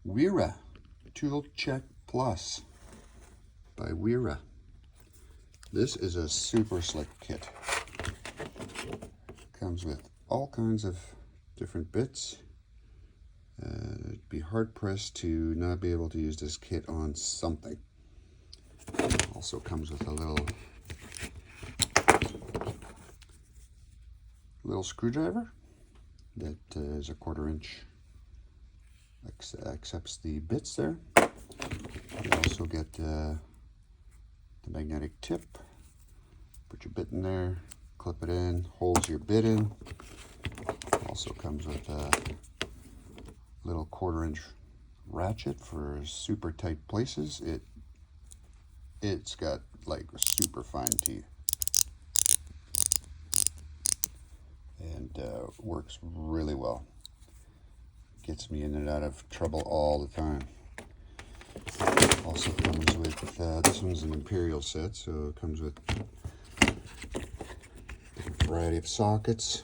Wera Tool Check Plus by Wera. This is a super slick kit. Comes with all kinds of different bits. It'd be hard pressed to not be able to use this kit on something. Also comes with a little screwdriver that is a 1/4 inch. Accepts the bits there. You also get the magnetic tip. Put your bit in there, clip it in, holds your bit in. Also comes with a little 1/4 inch ratchet for super tight places. It's got like super fine teeth and works really well. Gets me in and out of trouble all the time. Also comes with, this one's an Imperial set, so it comes with a different variety of sockets.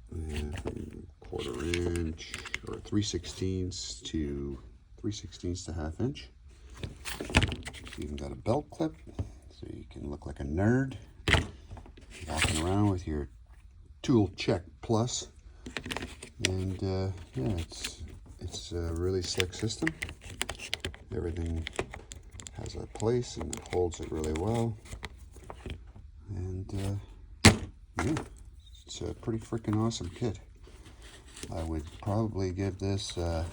From 1/4 inch or 3/16 to 3/16 to 1/2 inch. It's even got a belt clip, so you can look like a nerd walking around with your Tool Check Plus. And yeah, it's a really slick system. Everything has a place and it holds it really well. And yeah, it's a pretty freaking awesome kit. I would probably give this a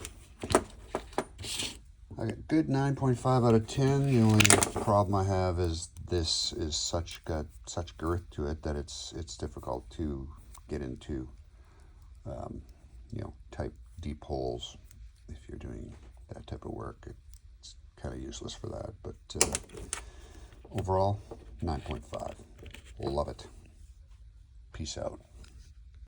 good 9.5 out of 10. The only problem I have is this is got such girth to it that it's difficult to get into. You know, type deep holes. If you're doing that type of work, it's kind of useless for that. But overall, 9.5. Love it. Peace out.